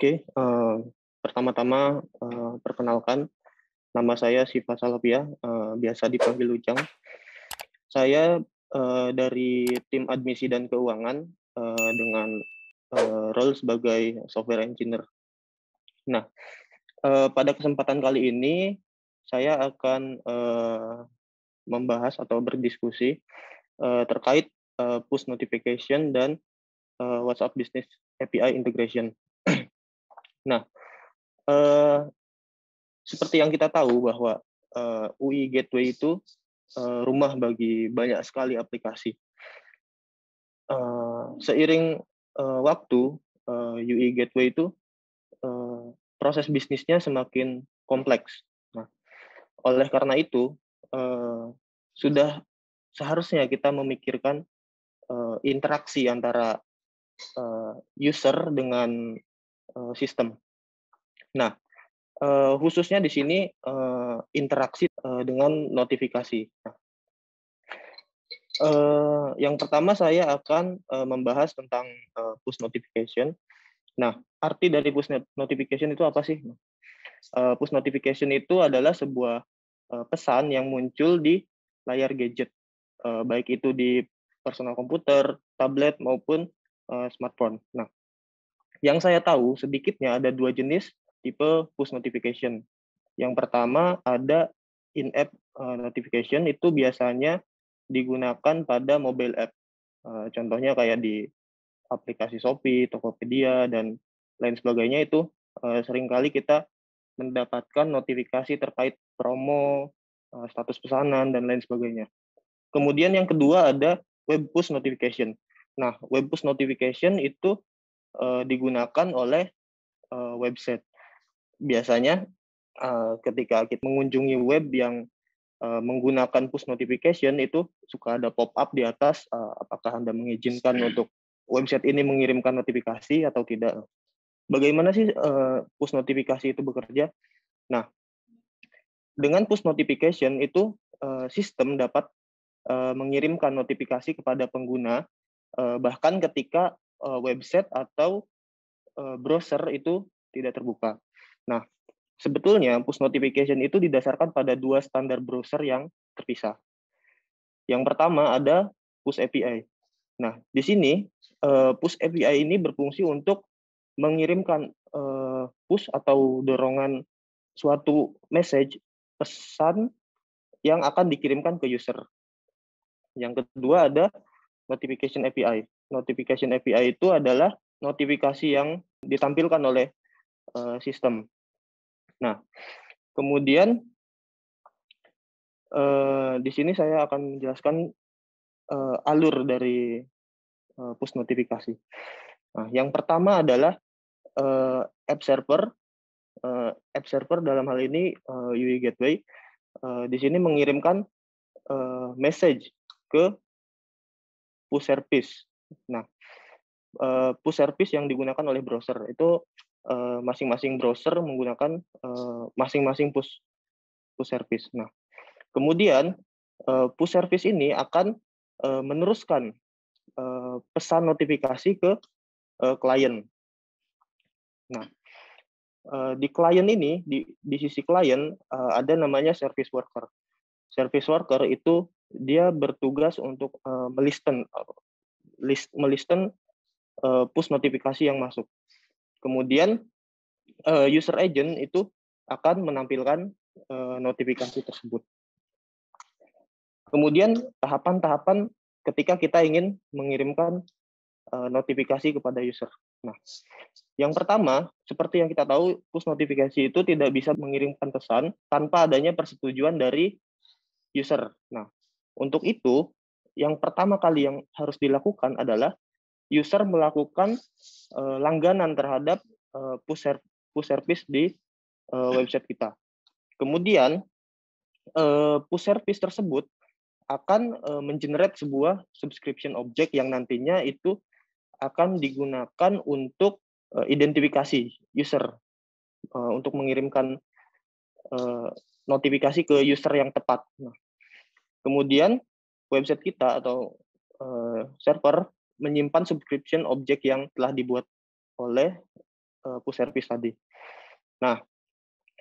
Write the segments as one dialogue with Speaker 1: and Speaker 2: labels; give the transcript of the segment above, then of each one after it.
Speaker 1: Oke, pertama-tama, perkenalkan, nama saya Siva Salavia, biasa dipanggil Ujang. Saya, dari tim admisi dan keuangan, dengan, role sebagai software engineer. Nah, pada kesempatan kali ini, saya akan, membahas atau berdiskusi, terkait, push notification dan, WhatsApp Business API integration. Nah, eee seperti yang kita tahu bahwa, UI Gateway itu, rumah bagi banyak sekali aplikasi. Seiring, waktu, UI Gateway itu, eee, proses bisnisnya semakin kompleks. Nah, oleh karena itu, eee, sudah seharusnya kita memikirkan, interaksi antara, user dengan, sistem. Nah, khususnya di sini, interaksi, dengan notifikasi. Nah, yang pertama saya akan, membahas tentang, push notification. Nah, arti dari push notification itu apa sih? Push notification itu adalah sebuah, pesan yang muncul di layar gadget, baik itu di personal komputer, tablet, maupun, smartphone. Nah, yang saya tahu sedikitnya ada 2 jenis tipe push notification. Yang pertama ada in-app, notification itu biasanya digunakan pada mobile app, contohnya kayak di aplikasi Shopee, Tokopedia, dan lain sebagainya itu, seringkali kita mendapatkan notifikasi terkait promo, status pesanan, dan lain sebagainya. Kemudian yang kedua ada web push notification. Nah, web push notification itu, digunakan oleh, website. Biasanya, ketika kita mengunjungi web yang, menggunakan push notification itu suka ada pop-up di atas, apakah Anda mengizinkan untuk website ini mengirimkan notifikasi atau tidak. Bagaimana sih, push notifikasi itu bekerja? Nah, dengan push notification itu, sistem dapat, mengirimkan notifikasi kepada pengguna, bahkan ketika, website atau, browser itu tidak terbuka. Nah, sebetulnya push notification itu didasarkan pada 2 standar browser yang terpisah. Yang pertama ada push API. Nah, di sini, push API ini berfungsi untuk mengirimkan, push atau dorongan suatu message, pesan yang akan dikirimkan ke user. Yang kedua ada notification API. Notification API itu adalah notifikasi yang ditampilkan oleh, sistem. Nah, kemudian, di sini saya akan menjelaskan, alur dari, push notifikasi. Nah, yang pertama adalah, app server. App server dalam hal ini, UI Gateway, di sini mengirimkan, message ke push service. Nah, push service yang digunakan oleh browser itu, masing-masing browser menggunakan, masing-masing push push service. Nah, kemudian, push service ini akan, meneruskan, pesan notifikasi ke, klien. Nah, di klien ini, di sisi klien, ada namanya service worker. Service worker itu dia bertugas untuk, me-listen, push notifikasi yang masuk. Kemudian, user agent itu akan menampilkan, notifikasi tersebut. Kemudian tahapan-tahapan ketika kita ingin mengirimkan, notifikasi kepada user. Nah, yang pertama, seperti yang kita tahu, push notifikasi itu tidak bisa mengirimkan pesan tanpa adanya persetujuan dari user. Nah, untuk itu, yang pertama kali yang harus dilakukan adalah user melakukan, langganan terhadap, push service di, website kita. Kemudian, push service tersebut akan, men-generate sebuah subscription object yang nantinya itu akan digunakan untuk, identifikasi user, untuk mengirimkan, eee, notifikasi ke user yang tepat. Nah, kemudian website kita atau, server menyimpan subscription object yang telah dibuat oleh push service tadi. Nah,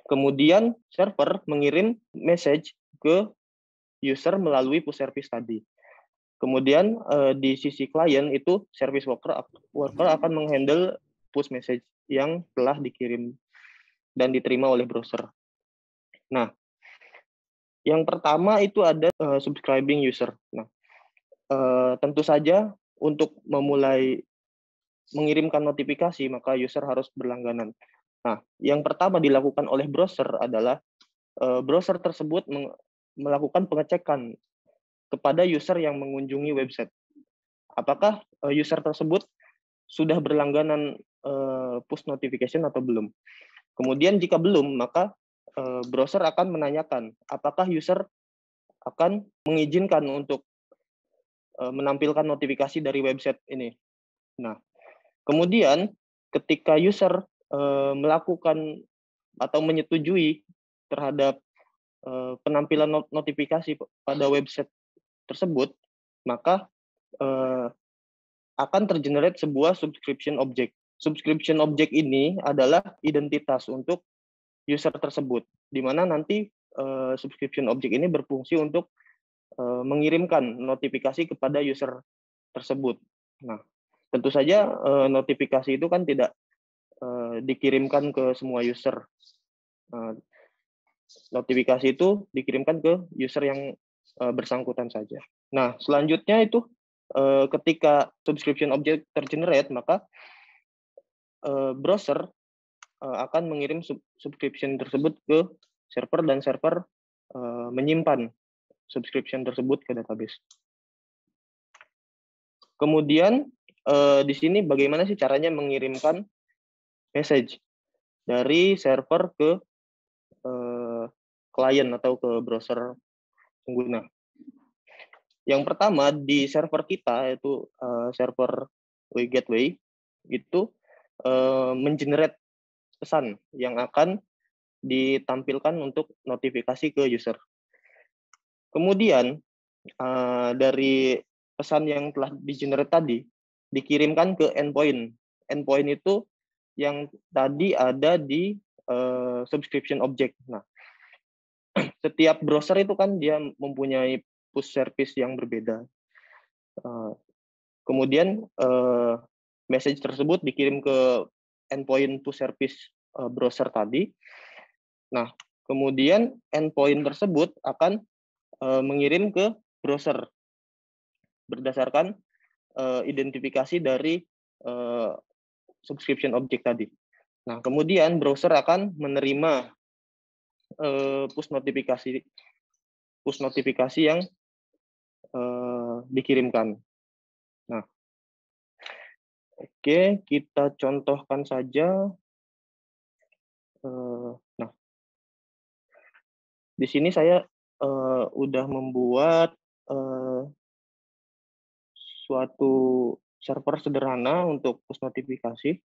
Speaker 1: kemudian server mengirim message ke user melalui push service tadi. Kemudian di sisi klien itu service worker akan menghandle push message yang telah dikirim dan diterima oleh browser. Nah, yang pertama itu ada subscribing user. Nah, tentu saja untuk memulai mengirimkan notifikasi maka user harus berlangganan. Nah, yang pertama dilakukan oleh browser adalah browser tersebut melakukan pengecekan kepada user yang mengunjungi website. Apakah user tersebut sudah berlangganan push notification atau belum? Kemudian jika belum, maka browser akan menanyakan apakah user akan mengizinkan untuk menampilkan notifikasi dari website ini. Nah, kemudian ketika user melakukan atau menyetujui terhadap penampilan notifikasi pada website tersebut, maka akan tergenerate sebuah subscription object. Subscription object ini adalah identitas untuk user tersebut, di mana nanti subscription object ini berfungsi untuk mengirimkan notifikasi kepada user tersebut. Nah, tentu saja notifikasi itu kan tidak dikirimkan ke semua user. Notifikasi itu dikirimkan ke user yang bersangkutan saja. Nah, selanjutnya itu ketika subscription object tergenerate, maka browser akan mengirim subscription tersebut ke server dan server menyimpan subscription tersebut ke database. Kemudian di sini bagaimana sih caranya mengirimkan message dari server ke klien atau ke browser pengguna. Yang pertama di server kita yaitu server Gateway itu mengenerate pesan yang akan ditampilkan untuk notifikasi ke user. Kemudian dari pesan yang telah di-generate tadi dikirimkan ke endpoint. Endpoint itu yang tadi ada di subscription object. Nah, setiap browser itu kan dia mempunyai push service yang berbeda. Kemudian message tersebut dikirim ke endpoint push service browser tadi. Nah, kemudian endpoint tersebut akan mengirim ke browser berdasarkan identifikasi dari subscription object tadi. Nah, kemudian browser akan menerima push notifikasi yang dikirimkan. Nah, oke, kita contohkan saja. Nah, di sini saya udah membuat suatu server sederhana untuk push notifikasi.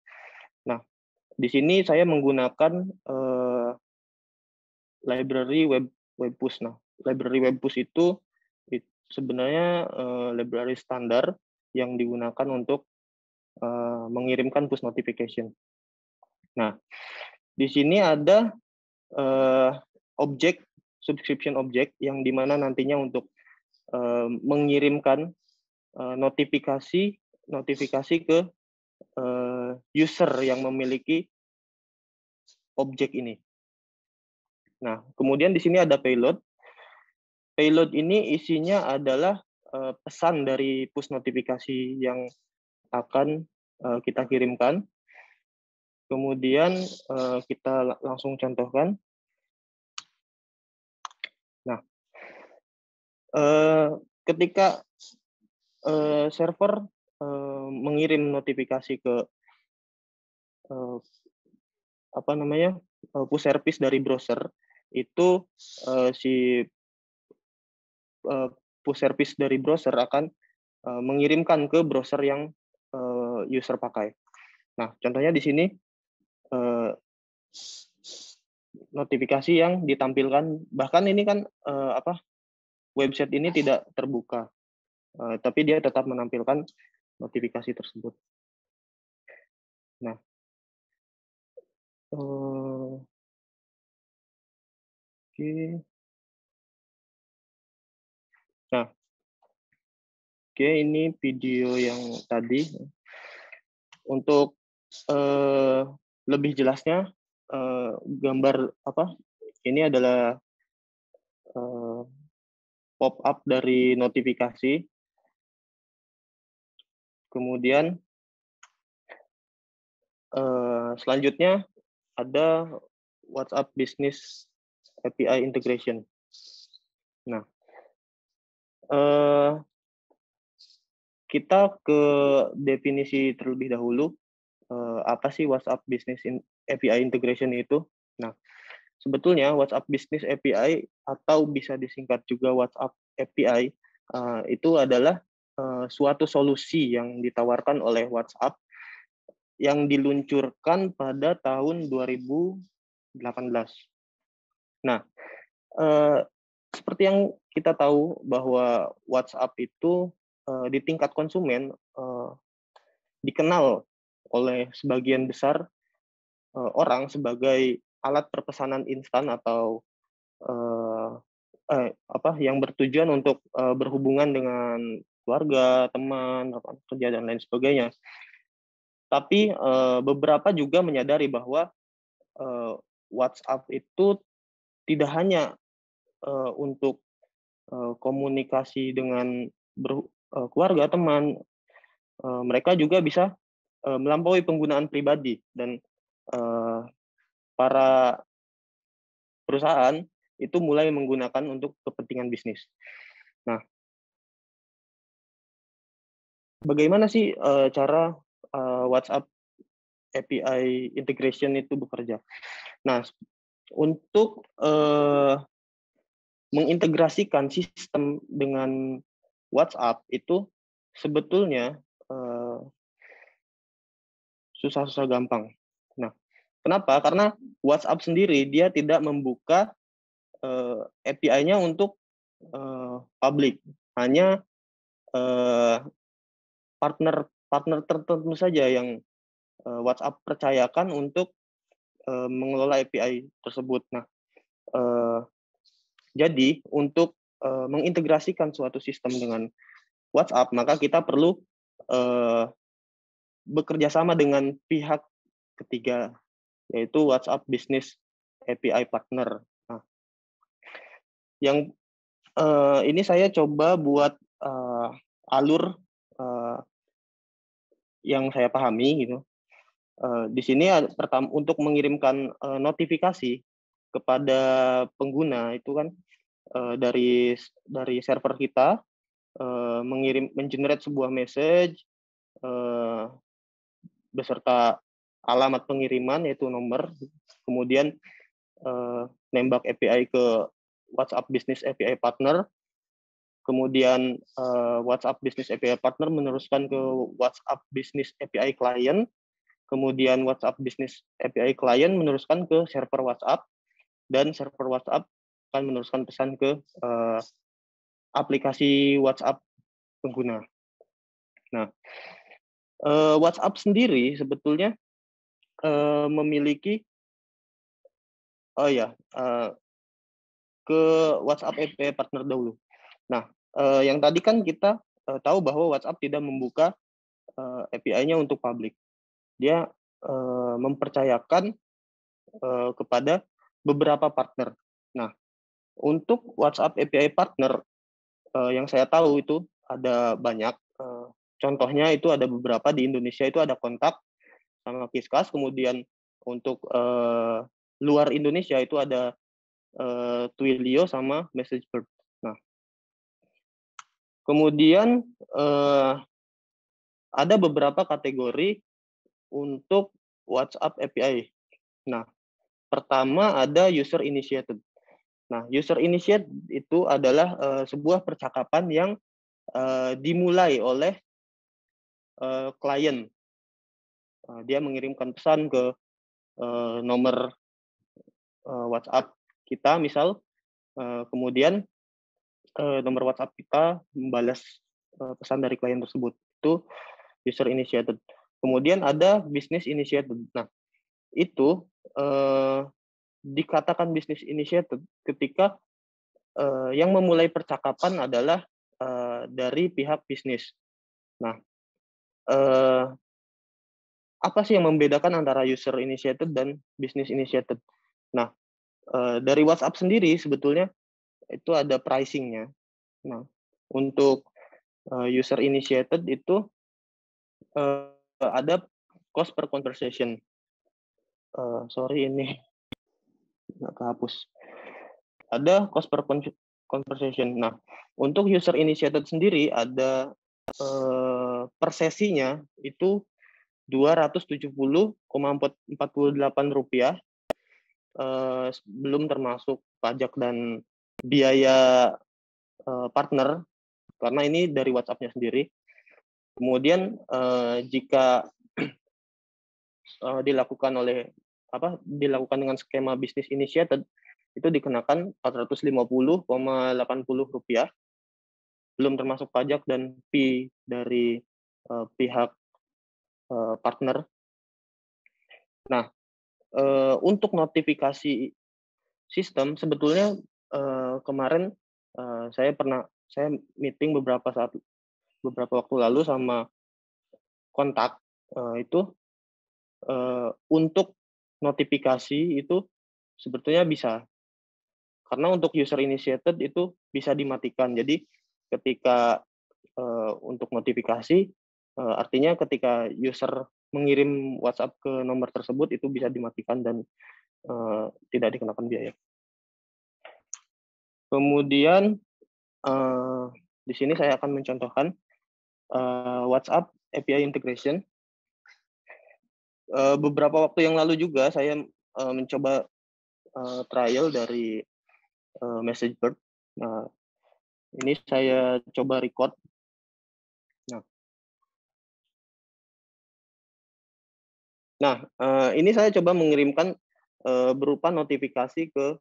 Speaker 1: Nah, di sini saya menggunakan library web push. Nah, library web push itu sebenarnya library standar yang digunakan untuk mengirimkan push notification. Nah, di sini ada objek subscription object yang dimana nantinya untuk mengirimkan notifikasi ke user yang memiliki objek ini. Nah, kemudian di sini ada payload. Payload ini isinya adalah pesan dari push notifikasi yang akan kita kirimkan. Kemudian kita langsung contohkan. Nah, ketika server mengirim notifikasi ke push service dari browser, itu si push service dari browser akan mengirimkan ke browser yang user pakai. Nah, contohnya di sini notifikasi yang ditampilkan, bahkan ini kan website ini tidak terbuka, tapi dia tetap menampilkan notifikasi tersebut. Nah, Oke. Nah, oke, ini video yang tadi. Untuk lebih jelasnya, gambar apa? Ini adalah pop-up dari notifikasi. Kemudian selanjutnya ada WhatsApp Business API Integration. Nah, kita ke definisi terlebih dahulu. Apa sih WhatsApp Business API Integration itu? Nah, sebetulnya WhatsApp Business API atau bisa disingkat juga WhatsApp API itu adalah suatu solusi yang ditawarkan oleh WhatsApp yang diluncurkan pada tahun 2018. Nah, seperti yang kita tahu bahwa WhatsApp itu di tingkat konsumen dikenal oleh sebagian besar orang sebagai alat perpesanan instan atau yang bertujuan untuk berhubungan dengan keluarga, teman, rekan kerja dan lain sebagainya. Tapi beberapa juga menyadari bahwa WhatsApp itu tidak hanya untuk komunikasi dengan keluarga, teman, mereka juga bisa melampaui penggunaan pribadi dan para perusahaan itu mulai menggunakan untuk kepentingan bisnis. Nah, bagaimana sih cara WhatsApp API integration itu bekerja? Nah, untuk mengintegrasikan sistem dengan WhatsApp itu sebetulnya susah-susah gampang. Nah, kenapa? Karena WhatsApp sendiri dia tidak membuka API-nya untuk publik, hanya partner tertentu saja yang WhatsApp percayakan untuk mengelola API tersebut. Nah, jadi untuk mengintegrasikan suatu sistem dengan WhatsApp, maka kita perlu bekerja sama dengan pihak ketiga, yaitu WhatsApp Business API Partner. Nah, yang ini saya coba buat alur yang saya pahami gitu. Di sini pertama untuk mengirimkan notifikasi kepada pengguna itu kan dari server kita mengenerate sebuah message beserta alamat pengiriman yaitu nomor, kemudian nembak API ke WhatsApp Business API Partner, kemudian WhatsApp Business API Partner meneruskan ke WhatsApp Business API Client, kemudian WhatsApp Business API Client meneruskan ke server WhatsApp, dan server WhatsApp akan meneruskan pesan ke aplikasi WhatsApp pengguna. Nah, WhatsApp sendiri sebetulnya memiliki ke WhatsApp API Partner dahulu. Nah, yang tadi kan kita tahu bahwa WhatsApp tidak membuka API-nya untuk publik. Dia mempercayakan kepada beberapa partner. Nah, untuk WhatsApp API Partner yang saya tahu itu ada banyak. Contohnya itu ada beberapa di Indonesia itu ada Kontak sama Kiskas. Kemudian untuk luar Indonesia itu ada Twilio sama MessageBird. Nah, kemudian ada beberapa kategori untuk WhatsApp API. Nah, pertama ada user initiated. Nah, user initiated itu adalah sebuah percakapan yang dimulai oleh klien. Dia mengirimkan pesan ke nomor WhatsApp kita, misal, kemudian nomor WhatsApp kita membalas pesan dari klien tersebut. Itu user initiated. Kemudian ada business initiated. Nah, itu eh, dikatakan bisnis initiated ketika yang memulai percakapan adalah dari pihak bisnis. Nah, eh, apa sih yang membedakan antara user initiated dan business initiated? Nah, dari WhatsApp sendiri sebetulnya itu ada pricing-nya. Nah, untuk user initiated itu ada cost per conversation. Sorry ini nggak kehapus. Ada cost per conversation. Nah, untuk user initiated sendiri ada per sesinya itu Rp270,48 belum termasuk pajak dan biaya partner karena ini dari WhatsApp-nya sendiri. Kemudian jika dilakukan dengan skema bisnis initiated itu dikenakan Rp450,80 belum termasuk pajak dan fee dari pihak partner. Nah, untuk notifikasi sistem sebetulnya kemarin saya meeting beberapa waktu lalu sama kontak itu untuk notifikasi itu sebetulnya bisa. Karena untuk user initiated itu bisa dimatikan. Jadi ketika untuk notifikasi artinya ketika user mengirim WhatsApp ke nomor tersebut itu bisa dimatikan dan tidak dikenakan biaya. Kemudian di sini saya akan mencontohkan WhatsApp API integration. Beberapa waktu yang lalu juga saya mencoba trial dari MessageBird. Nah, ini saya coba record. Nah, ini saya coba mengirimkan berupa notifikasi ke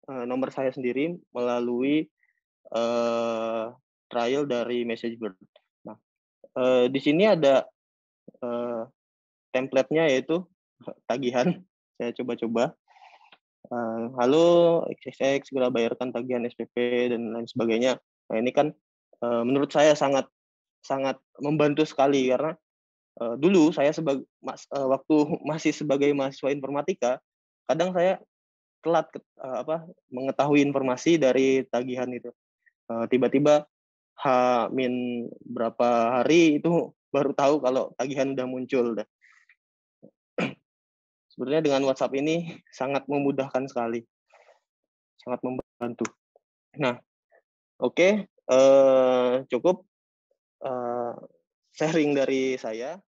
Speaker 1: nomor saya sendiri melalui trial dari MessageBird. Nah, di sini ada template-nya yaitu tagihan. Saya coba-coba. Halo XXX, segera bayarkan tagihan SPP dan lain sebagainya. Nah, ini kan menurut saya sangat membantu sekali karena dulu saya waktu masih sebagai mahasiswa informatika, kadang saya telat mengetahui informasi dari tagihan itu. Tiba-tiba H-min berapa hari itu baru tahu kalau tagihan udah muncul. Sebenarnya dengan WhatsApp ini sangat memudahkan sekali, sangat membantu. Nah, oke, cukup sharing dari saya.